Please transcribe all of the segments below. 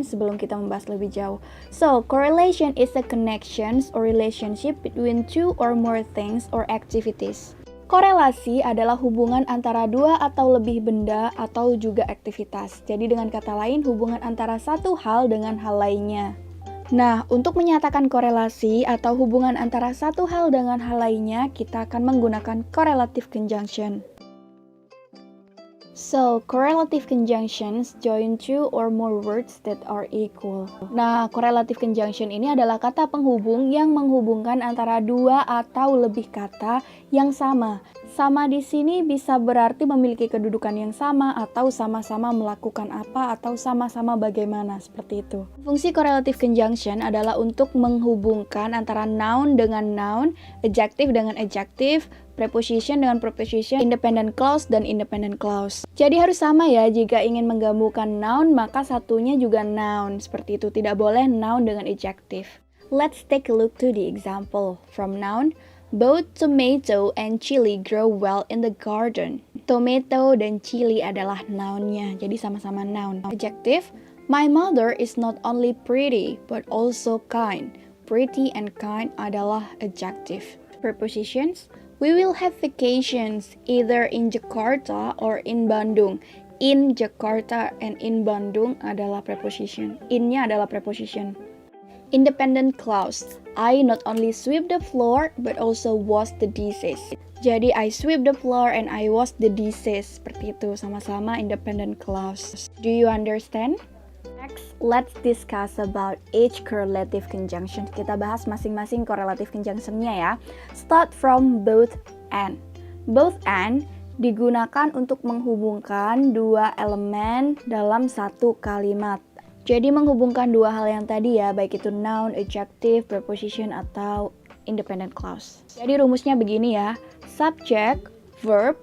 sebelum kita membahas lebih jauh. So, correlation is a connections or relationship between two or more things or activities. Korelasi adalah hubungan antara dua atau lebih benda atau juga aktivitas. Jadi dengan kata lain, hubungan antara satu hal dengan hal lainnya. Nah, untuk menyatakan korelasi atau hubungan antara satu hal dengan hal lainnya, kita akan menggunakan correlative conjunction. So, correlative conjunctions join two or more words that are equal. Nah, correlative conjunction ini adalah kata penghubung yang menghubungkan antara dua atau lebih kata yang sama. Sama di sini bisa berarti memiliki kedudukan yang sama atau sama-sama melakukan apa atau sama-sama bagaimana, seperti itu. Fungsi correlative conjunction adalah untuk menghubungkan antara noun dengan noun, adjective dengan adjective, preposition dengan preposition, independent clause dan independent clause. Jadi harus sama ya, jika ingin menggabungkan noun maka satunya juga noun. Seperti itu, tidak boleh noun dengan adjective. Let's take a look to the example. From noun, both tomato and chili grow well in the garden. Tomato dan chili adalah nounnya, jadi sama-sama noun. Adjective, my mother is not only pretty but also kind. Pretty and kind adalah adjective. Prepositions, we will have vacations either in Jakarta or in Bandung. In Jakarta and in Bandung adalah preposition. In-nya adalah preposition. Independent clause, I not only sweep the floor but also wash the dishes. Jadi I sweep the floor and I wash the dishes. Seperti itu, sama-sama independent clause. Do you understand? Next, let's discuss about each correlative conjunction. Kita bahas masing-masing correlative conjunction-nya ya. Start from both and. Both and digunakan untuk menghubungkan dua elemen dalam satu kalimat. Jadi menghubungkan dua hal yang tadi ya, baik itu noun, adjective, preposition, atau independent clause. Jadi rumusnya begini ya, subject, verb,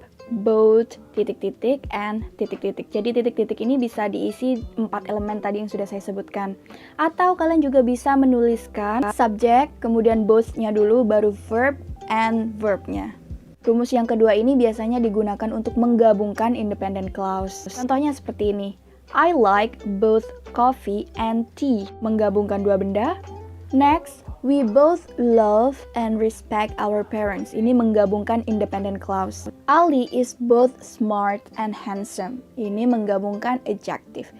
both, titik-titik, and titik-titik. Jadi titik-titik ini bisa diisi 4 elemen tadi yang sudah saya sebutkan. Atau kalian juga bisa menuliskan subject, kemudian both-nya dulu, baru verb, and verb-nya. Rumus yang kedua ini biasanya digunakan untuk menggabungkan independent clause. Contohnya seperti ini. I like both coffee and tea. Menggabungkan dua benda. Next, we both love and respect our parents. Ini menggabungkan independent clause. Ali is both smart and handsome. Ini menggabungkan adjective.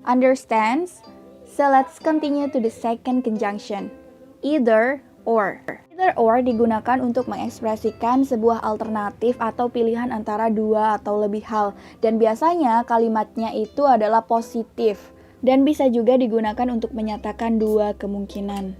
Understands? So let's continue to the second conjunction. Either or. Either or digunakan untuk mengekspresikan sebuah alternatif atau pilihan antara dua atau lebih hal. Dan biasanya kalimatnya itu adalah positif. Dan bisa juga digunakan untuk menyatakan dua kemungkinan.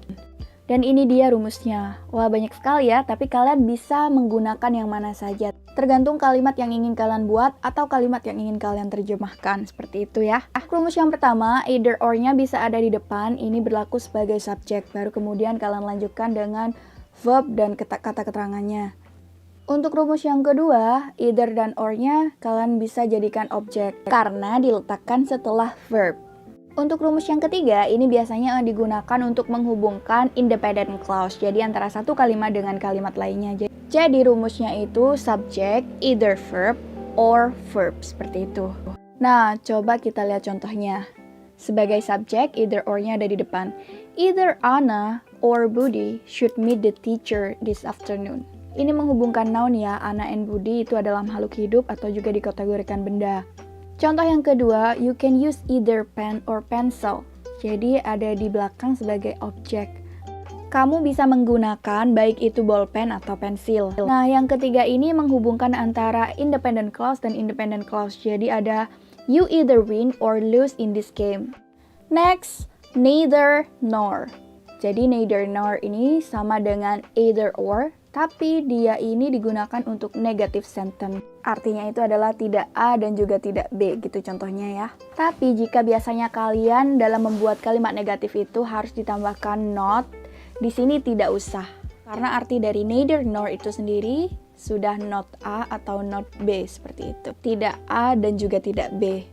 Dan ini dia rumusnya. Wah, banyak sekali ya, tapi kalian bisa menggunakan yang mana saja. Tergantung kalimat yang ingin kalian buat atau kalimat yang ingin kalian terjemahkan. Seperti itu ya. Rumus yang pertama, either or-nya bisa ada di depan. Ini berlaku sebagai subjek. Baru kemudian kalian lanjutkan dengan verb dan kata keterangannya. Untuk rumus yang kedua, either dan or-nya kalian bisa jadikan objek karena diletakkan setelah verb. Untuk rumus yang ketiga, ini biasanya digunakan untuk menghubungkan independent clause. Jadi antara satu kalimat dengan kalimat lainnya. Jadi rumusnya itu subject, either verb, or verb. Seperti itu. Nah, coba kita lihat contohnya. Sebagai subjek, either or-nya ada di depan. Either Anna or Budi should meet the teacher this afternoon. Ini menghubungkan noun ya, Anna and Budi itu adalah makhluk hidup atau juga dikategorikan benda. Contoh yang kedua, you can use either pen or pencil. Jadi ada di belakang sebagai objek. Kamu bisa menggunakan baik itu bolpen atau pensil. Nah, yang ketiga ini menghubungkan antara independent clause dan independent clause. Jadi ada you either win or lose in this game. Next, neither nor. Jadi neither nor ini sama dengan either or, tapi dia ini digunakan untuk negative sentence. Artinya itu adalah tidak A dan juga tidak B gitu contohnya ya. Tapi jika biasanya kalian dalam membuat kalimat negatif itu harus ditambahkan not, di sini tidak usah. Karena arti dari neither nor itu sendiri sudah not A atau not B seperti itu. Tidak A dan juga tidak B.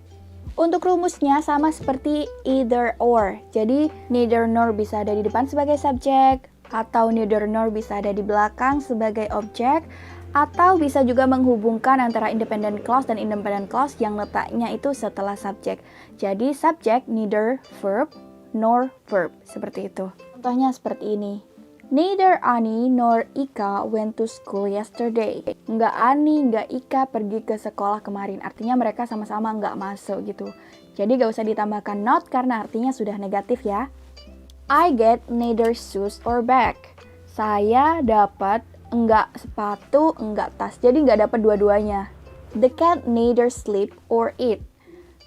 Untuk rumusnya sama seperti either or. Jadi neither nor bisa ada di depan sebagai subjek, atau neither nor bisa ada di belakang sebagai objek, Atau bisa juga menghubungkan antara independent clause dan independent clause yang letaknya itu setelah subjek. Jadi subjek neither verb nor verb, seperti itu. Contohnya seperti ini. Neither Ani nor Ika went to school yesterday. Nggak Ani, nggak Ika pergi ke sekolah kemarin. Artinya mereka sama-sama nggak masuk gitu. Jadi gak usah ditambahkan not karena artinya sudah negatif ya. I get neither shoes or bag. Saya dapat enggak sepatu, enggak tas. Jadi enggak dapat dua-duanya. The cat neither sleep or eat.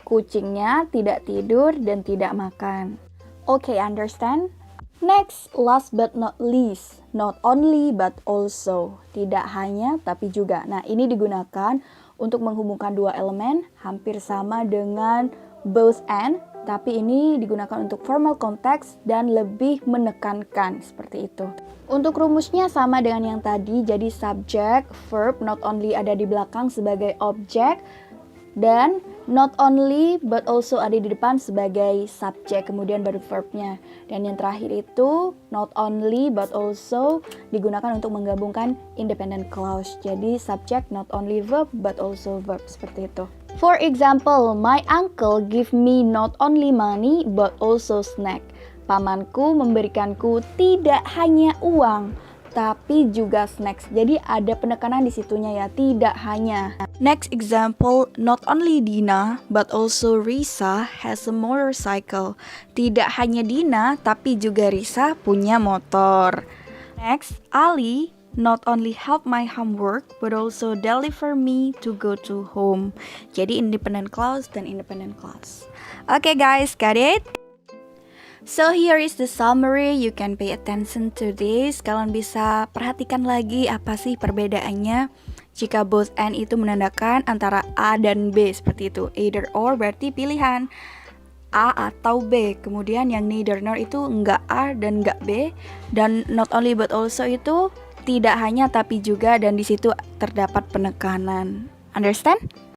Kucingnya tidak tidur dan tidak makan. Okay, understand? Next, last but not least. Not only but also. Tidak hanya tapi juga. Nah, ini digunakan untuk menghubungkan dua elemen hampir sama dengan both and, tapi ini digunakan untuk formal context dan lebih menekankan seperti itu. Untuk rumusnya sama dengan yang tadi, jadi subject, verb, not only ada di belakang sebagai objek, dan not only but also ada di depan sebagai subjek, kemudian baru verbnya. Dan yang terakhir itu not only but also digunakan untuk menggabungkan independent clause. Jadi subject not only verb but also verb, seperti itu. For example, my uncle give me not only money but also snack. Pamanku memberikanku tidak hanya uang, tapi juga snacks. Jadi ada penekanan di situnya ya, tidak hanya. Next example, not only Dina but also Risa has a motorcycle. Tidak hanya Dina, tapi juga Risa punya motor. Next, Ali not only help my homework but also deliver me to go to home. Jadi independent clause dan independent clause. Okay guys, got it? So here is the summary, you can pay attention to this. Kalian bisa perhatikan lagi apa sih perbedaannya jika both and itu menandakan antara A dan B seperti itu. Either or berarti pilihan A atau B. Kemudian yang neither nor itu enggak A dan enggak B. Dan not only but also itu tidak hanya tapi juga, dan di situ terdapat penekanan. Understand?